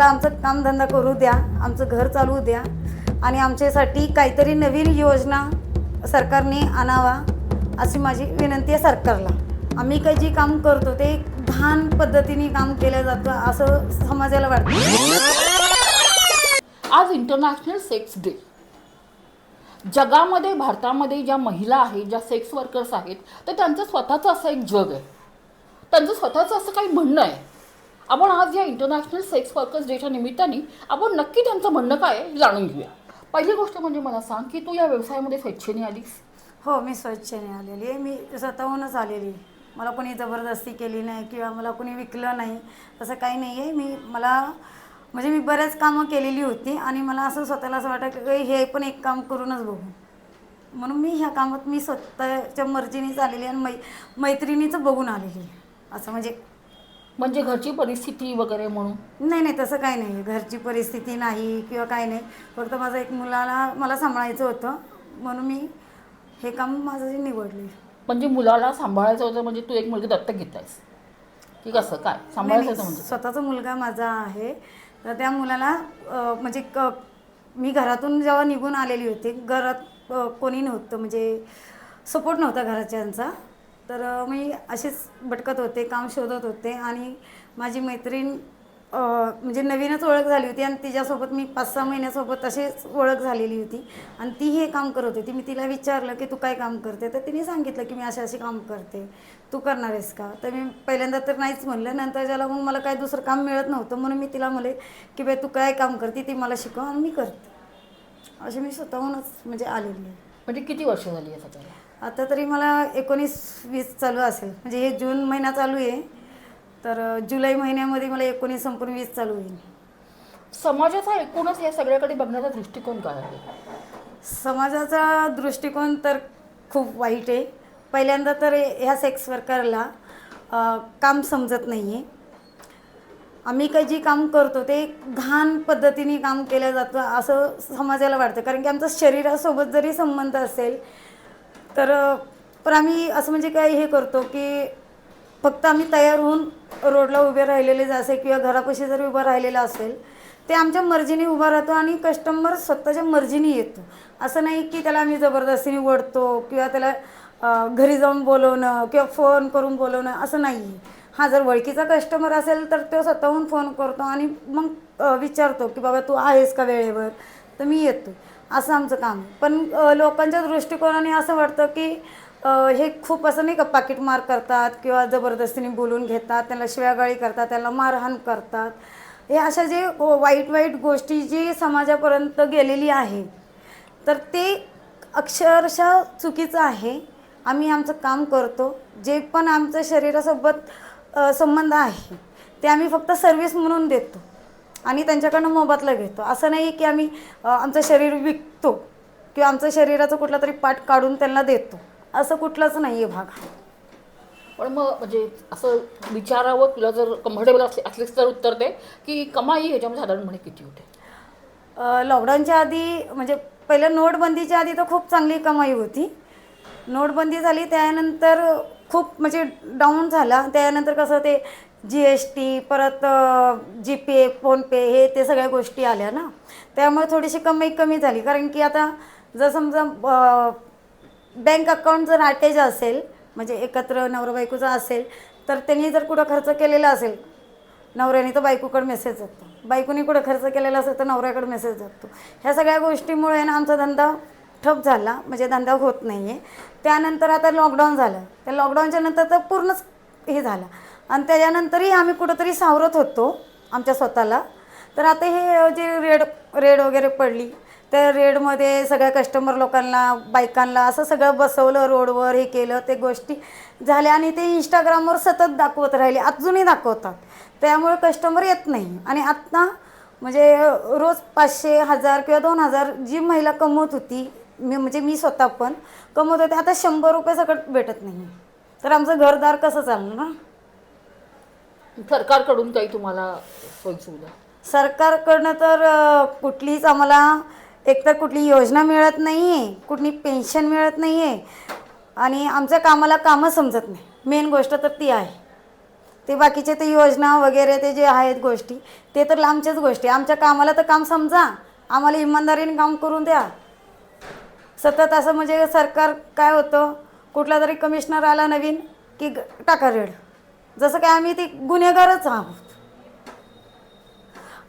आम्हाला आमचं कामधंदा करू द्या, आमचं घर चालवू द्या आणि आमच्यासाठी काहीतरी नवीन योजना सरकारने आणावा अशी माझी विनंती आहे सरकारला. आम्ही काही जे काम करतो ते घाण पद्धतीने काम केलं जातं असं समाजाला वाटतं. आज इंटरनॅशनल सेक्स डे. जगामध्ये भारतामध्ये ज्या महिला आहेत, ज्या सेक्स वर्कर्स आहेत, तर त्यांचं स्वतःचं असं एक जग आहे, त्यांचं स्वतःचं असं काही म्हणणं आहे. आपण आज या इंटरनॅशनल सेक्स वर्कर्स डेच्या निमित्ताने आपण नक्की त्यांचं म्हणणं काय आहे जाणून घेऊया. पहिली गोष्ट म्हणजे मला सांग की तू या व्यवसायामध्ये स्वेच्छेने आलीस? हो, मी स्वेच्छेने आलेली आहे. मी स्वतःहूनच आलेली आहे. मला कोणी जबरदस्ती केली नाही किंवा मला कोणी विकलं नाही, तसं काही नाही आहे. मला म्हणजे मी बऱ्याच कामं केलेली होती आणि मला असं स्वतःला असं वाटतं की हे पण एक काम करूनच बघू, म्हणून मी ह्या कामात मी स्वतःच्या मर्जीनेच आलेली आणि मैत्रिणीचं बघून आलेली आहे. असं म्हणजे घरची परिस्थिती वगैरे म्हणून? नाही, तसं काही नाही. घरची परिस्थिती नाही किंवा काही नाही. फक्त माझं एक मुलाला मला सांभाळायचं होतं म्हणून मी हे काम माझं निवडले. म्हणजे मुलाला सांभाळायचं होतं म्हणजे तू एक मुलगी दत्तक घेतायस की कसं काय सांभाळायचं होतं? म्हणजे स्वतःचा मुलगा माझा आहे, तर त्या मुलाला म्हणजे मी घरातून जेव्हा निघून आलेली होती, घरात कोणी नव्हतं, म्हणजे सपोर्ट नव्हता घरच्यांचा, तर मी अशीच भटकत होते, काम शोधत होते आणि माझी मैत्रीण म्हणजे नवीनच ओळख झाली होती आणि तिच्यासोबत मी 5-6 महिन्यासोबत अशीच ओळख झालेली होती आणि ती हे काम करत होती. मी तिला विचारलं की तू काय काम करते, तर तिने सांगितलं की मी अशी काम करते, तू करणार आहेस का? तर मी पहिल्यांदा तर नाहीच म्हणलं. नंतर ज्याला मग मला काय दुसरं काम मिळत नव्हतं म्हणून मी तिला म्हणले की बाई तू काय काम करते ती मला शिकव आणि मी करते. अशी मी स्वतःहूनच म्हणजे आलेली आहे. म्हणजे किती वर्ष झाली आहे सगळ्याला? आता तरी मला 19-20 चालू असेल. म्हणजे हे जून महिना चालू आहे, तर जुलै महिन्यामध्ये मला 19 संपूर्ण 20 चालू होईल. समाजाचा एकूणच या सगळ्याकडे बघण्याचा दृष्टिकोन काय आहे? समाजाचा दृष्टिकोन तर खूप वाईट आहे. पहिल्यांदा तर ह्या सेक्स वर्करला काम समजत नाही आहे. आम्ही काही जे काम करतो ते घाण पद्धतीने काम केलं जातं असं समाजाला वाटतं. कारण की आमचा शरीरासोबत जरी संबंध असेल तर पण आम्ही असं म्हणजे काय हे करतो की फक्त आम्ही तयार होऊन रोडला उभे राहिलेले असेल किंवा घरापाशी जरी उभं राहिलेलं असेल ते आमच्या मर्जीने उभा राहतो आणि कस्टमर स्वतःच्या मर्जीने येतो. असं नाही की त्याला आम्ही जबरदस्तीने ओढतो किंवा त्याला घरी जाऊन बोलवणं किंवा फोन करून बोलवणं असं नाही आहे. हां, जर ओळखीचा कस्टमर असेल तर तो स्वतःहून फोन करतो आणि मग विचारतो की बाबा तू आहेस का वेळेवर, तर मी येतो. असं आमचं काम. पण लोकांच्या दृष्टिकोनाने असं वाटतं की हे खूप असं नाही का पाकीटमार करतात किंवा जबरदस्तीने बोलून घेतात, त्यांना शिव्यागाळी करतात, त्यांना मारहाण करतात. हे अशा जे वाईट गोष्टी जी समाजापर्यंत गेलेली आहे तर ते अक्षरशः चुकीचं आहे. आम्ही आमचं काम करतो, जे पण आमचं शरीरासोबत संबंध आहे ते आम्ही फक्त सर्व्हिस म्हणून देतो आणि त्यांच्याकडनं मोबदला घेतो. असं नाही की आम्ही आमचं शरीर विकतो किंवा आमचं शरीराचं कुठला तरी पार्ट काढून त्यांना देतो, असं कुठलाच नाही आहे भाग. पण मग म्हणजे असं विचारावं तुला जर कम्फर्टेबल असलीस तर उत्तर दे की कमाई ह्याच्यामध्ये साधारणपणे किती होते? लॉकडाऊनच्या आधी म्हणजे पहिलं नोटबंदीच्या आधी तर खूप चांगली कमाई होती. नोटबंदी झाली त्यानंतर खूप म्हणजे डाऊन झाला. त्यानंतर कसं ते GST परत GPay फोनपे हे ते सगळ्या गोष्टी आल्या ना, त्यामुळे थोडीशी कमाई कमी झाली. कारण की आता जर समजा बँक अकाउंट जर अटॅच असेल म्हणजे एकत्र नवरा बायकोचं असेल तर त्यांनी जर कुठं खर्च केलेला असेल नवऱ्याने तर बायकोकडे मेसेज जातो, बायकोनी कुठं खर्च केलेला असेल तर नवऱ्याकडे मेसेज जातो. ह्या सगळ्या गोष्टीमुळे ना आमचा धंदा ठप झाला, म्हणजे धंदा होत नाही आहे. त्यानंतर आता लॉकडाऊन झालं, त्या लॉकडाऊनच्या नंतर तर पूर्णच हे झालं आणि त्याच्यानंतरही आम्ही कुठंतरी सावरत होतो आमच्या स्वतःला. तर आता हे जे रेड वगैरे पडली त्या रेडमध्ये सगळ्या कस्टमर लोकांना बायकांना असं सगळं बसवलं रोडवर, हे केलं, ते गोष्टी झाल्या आणि ते इंस्टाग्रामवर सतत दाखवत राहिले, अजूनही दाखवतात. त्यामुळे कस्टमर येत नाही आणि आत्ता म्हणजे रोज 500, 1000 किंवा 2000 जी महिला कमवत होती, म्हणजे मी स्वतः पण कमवत होते, आता 100 रुपये सकट भेटत नाही. तर आमचं घरदार कसं चालणार ना? सरकारकडून काही तुम्हाला सोयीसुविधा? सरकारकडनं तर कुठलीच आम्हाला एकतर कुठली योजना मिळत नाही आहे, कुठली पेन्शन मिळत नाही आहे आणि आमच्या कामाला कामं समजत नाही. मेन गोष्ट तर ती आहे. ते बाकीचे ते योजना वगैरे ते जे आहेत गोष्टी ते तर लांबच्याच गोष्टी. आमच्या कामाला तर काम समजा, आम्हाला इमानदारीने काम करून द्या. सतत असं म्हणजे सरकार काय होतं, कुठला तरी कमिशनर आला नवीन की टाका रेड, जसं काय आम्ही ते गुन्हेगारच आहोत.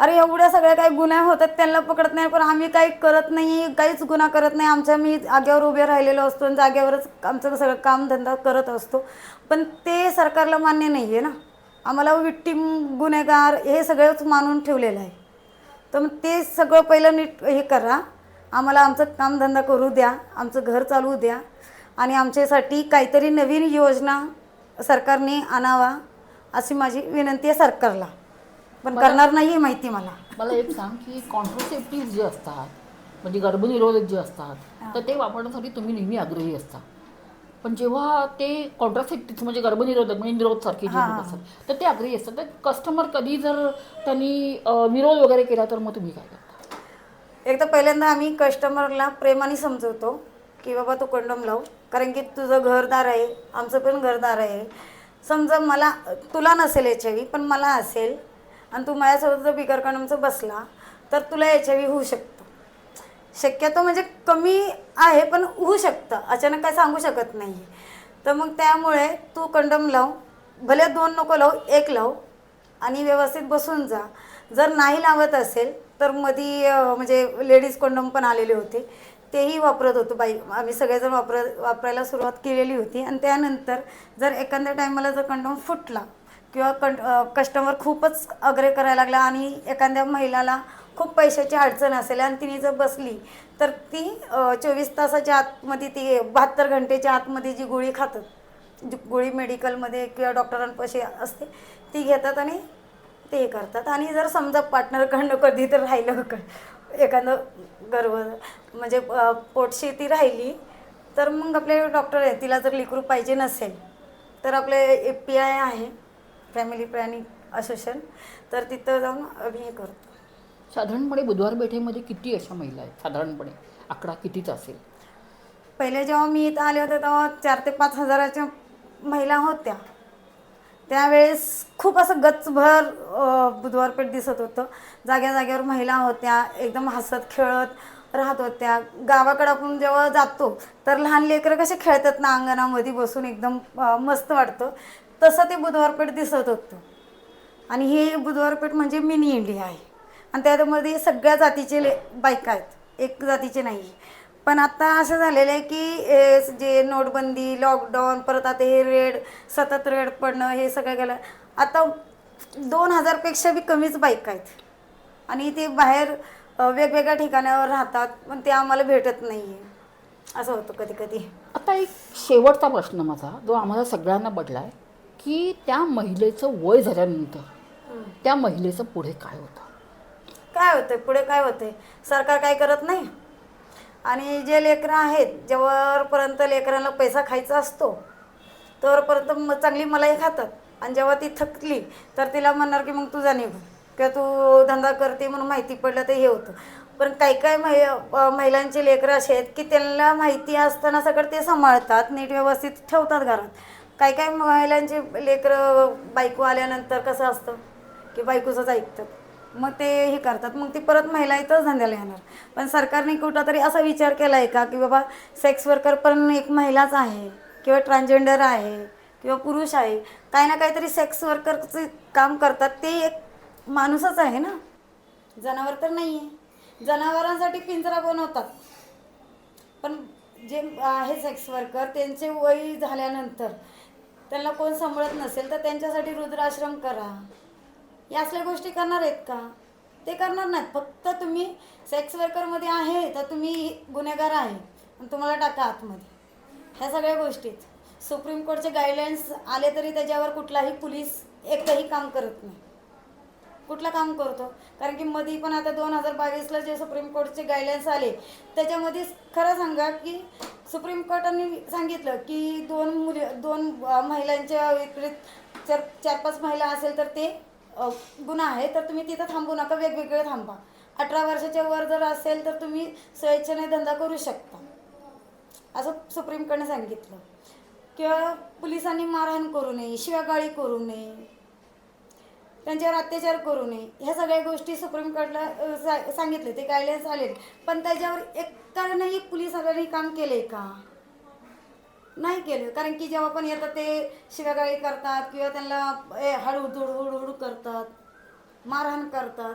अरे एवढ्या सगळ्या काही गुन्हे होतात त्यांना पकडत नाही, पण आम्ही काही करत नाही, काहीच गुन्हा करत नाही. मी जागेवर उभे राहिलेलो असतो आणि जागेवरच आमचं सगळं कामधंदा करत असतो, पण ते सरकारला मान्य नाही आहे ना. आम्हाला विक्टीम गुन्हेगार हे सगळंच मानून ठेवलेलं आहे. तर मग ते सगळं पहिलं नीट हे करा, आम्हाला आमचं कामधंदा करू द्या, आमचं घर चालवू द्या आणि आमच्यासाठी काहीतरी नवीन योजना सरकारने आणावा अशी माझी विनंती आहे सरकारला. पण करणार नाही माहिती मला. मला एक सांग की कॉन्ट्रासेप्टिव्ह जे असतात म्हणजे गर्भनिरोधक जे असतात तर ते वापरण्यासाठी तुम्ही नेहमी आग्रही असता, पण जेव्हा ते कॉन्ट्रासेप्टिव्ह म्हणजे गर्भनिरोधक म्हणजे निरोध सारखे जे होत असतात तर ते आग्रही असतात, तर कस्टमर कधी जर त्यांनी विरोध वगैरे केला तर मग तुम्ही काय करता? एकदा पहिल्यांदा आम्ही कस्टमरला प्रेमाने समजवतो की बाबा तू कंडोम लाव, कारण की तुझं घरदार आहे, आमचं पण घरदार आहे. समजा मला तुला नसेल HIV पण मला असेल आणि तू माझ्यासोबत जर बिगर कंडोमचं बसला तर तुला HIV होऊ शकतं. शक्यतो म्हणजे कमी आहे पण होऊ शकतं, अचानक काय सांगू शकत नाही. तर मग त्यामुळे तू कंडोम लाव, भले 2 नको लाव, 1 लाव आणि व्यवस्थित बसून जा. जर नाही लावत असेल तर मध्ये म्हणजे लेडीज कंडोम पण आलेले होते, तेही वापरत होतो. आम्ही सगळेजण वापरायला सुरुवात केलेली होती. आणि त्यानंतर जर एखाद्या टायमाला जर कंडोम फुटला किंवा कस्टमर खूपच आग्रह करायला लागला आणि एखाद्या महिलाला खूप पैशाची अडचण असेल आणि तिने जर बसली तर ती 24 तासाच्या आतमध्ये, ती 72 घंटेच्या आतमध्ये जी गोळी खातात, जी गोळी मेडिकलमध्ये किंवा डॉक्टरांपाशी असते ती घेतात आणि ते करतात. आणि जर समजा पार्टनरकडनं कधी तर राहिलं एखादं गर्भ म्हणजे पोटशी ती राहिली तर मग आपले डॉक्टर आहे, तिला जर लेकरू पाहिजे नसेल तर आपले FPI आहे, फॅमिली प्लॅनिंग असोसिएशन, तर तिथं जाऊन आम्ही हे करतो. साधारणपणे बुधवार पेठेमध्ये किती अशा महिला आहेत? साधारणपणे आकडा कितीच असेल? पहिले जेव्हा मी इथं आले होते तेव्हा 4 ते 5 हजाराच्या महिला होत्या. त्यावेळेस खूप असं गच्चभर बुधवारपेठ दिसत होतं. जाग्यावर महिला होत्या, एकदम हसत खेळत राहत होत्या. गावाकडं आपण जेव्हा जातो तर लहान लेकरं कसे खेळतात ना अंगणामध्ये बसून, एकदम मस्त वाटतं, तसं ते बुधवारपेठ दिसत होतं. आणि हे बुधवारपेठ म्हणजे मिनी इंडिया आहे आणि त्यामध्ये सगळ्या जातीचे बायका आहेत, एक जातीचे नाही. पण आता असं झालेलं आहे की जे नोटबंदी, लॉकडाऊन, परत आता हे सतत रेड पडणं, हे सगळं गेलं. आता 2000पेक्षा बी कमीच बायका आहेत आणि ते बाहेर वेगवेगळ्या ठिकाणावर राहतात, पण ते आम्हाला भेटत नाही आहे. असं होतं कधी कधी. आता एक शेवटचा प्रश्न माझा, जो आम्हाला सगळ्यांना पडला आहे, की त्या महिलेचं वय झाल्यानंतर त्या महिलेचं पुढे काय होतं? काय होतं पुढे, काय होतं, सरकार काय करत नाही. आणि जे लेकरं आहेत, जेव्हापर्यंत लेकरांना पैसा खायचा असतो तोपर्यंत चांगली मलाई खातात आणि जेव्हा ती थकली तर तिला म्हणणार की मग तुझा निघून किंवा तू धंदा करते म्हणून माहिती पडलं तर हे होतं. पण काही महिलांचे लेकरं असे आहेत की त्यांना माहिती असताना सगळं ते सांभाळतात, नीट व्यवस्थित ठेवतात घरात. काही महिलांचे लेकरं बायको आल्यानंतर कसं असतं की बायकोचंच ऐकतात, मग ते हे करतात, मग ती परत महिला इथंच धंद्याला येणार. पण सरकारने कुठंतरी असा विचार केला आहे का की बाबा सेक्स वर्कर पण एक महिलाच आहे किंवा ट्रान्सजेंडर आहे किंवा पुरुष आहे, काही ना काहीतरी सेक्स वर्करचे काम करतात, ते एक माणूसच आहे ना, जनावर तर नाही आहे. जनावरांसाठी पिंजरा बनवतात, पण जे आहे सेक्स वर्कर त्यांचे वय झाल्यानंतर त्यांना कोण सांभाळत नसेल तर त्यांच्यासाठी वृद्धाश्रम करा. या असल्या गोष्टी करणार आहेत का? ते करणार नाहीत. फक्त तुम्ही सेक्स वर्करमध्ये आहे तर तुम्ही गुन्हेगार आहे आणि तुम्हाला टाका आतमध्ये. ह्या सगळ्या गोष्टीत सुप्रीम कोर्टचे गाईडलाईन्स आले तरी त्याच्यावर कुठलाही पोलीस एकही काम करत नाही. कुठलं काम करतो? कारण की मध्ये पण आता 2022ला जे सुप्रीम कोर्टचे गाईडलाईन्स आले त्याच्यामध्ये खरं सांगा की सुप्रीम कोर्टाने सांगितलं की दोन महिलांच्या विपरीत 4-5 महिला असेल तर ते गुन्हा आहे, तर तुम्ही तिथं थांबू नका, वेगवेगळे थांबा. 18 वर्षाच्या वर जर असेल तर तुम्ही स्वेच्छेने धंदा करू शकता, असं सुप्रीम कोर्टाने सांगितलं. किंवा पोलिसांनी मारहाण करू नये, शिवागाळी करू नये, त्यांच्यावर अत्याचार करू नये, ह्या सगळ्या गोष्टी सुप्रीम कोर्टला सांगितले, ते गायडन्स आले. पण त्याच्यावर एकानंही पोलिसांनी काम केलं आहे का? नाही केलं. कारण की जेव्हा पण येतात ते शिव्यागाळी करतात किंवा त्यांना हळूहळू करतात, मारहाण करतात.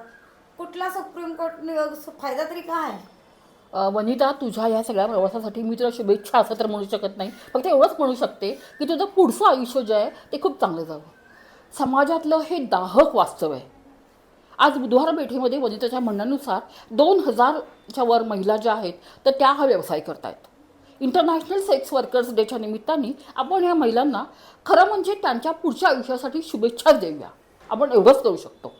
कुठला सुप्रीम कोर्ट फायदा तरी काय? वनिता, तुझ्या या सगळ्या प्रवासासाठी मी तुला शुभेच्छा असं तर म्हणू शकत नाही, फक्त एवढंच म्हणू शकते की तुझं पुढचं आयुष्य जे आहे ते खूप चांगलं जावं. समाजातलं हे दाहक वास्तव आहे. आज बुधवार पेठेमध्ये वनिताच्या म्हणण्यानुसार 2000च्या वर महिला ज्या आहेत तर त्या हा व्यवसाय करतायत. इंटरनॅशनल सेक्स वर्कर्स डेच्या निमित्ताने आपण या महिलांना खरं म्हणजे त्यांच्या पुढच्या आयुष्यासाठी शुभेच्छाच देऊया. आपण एवढंच करू शकतो.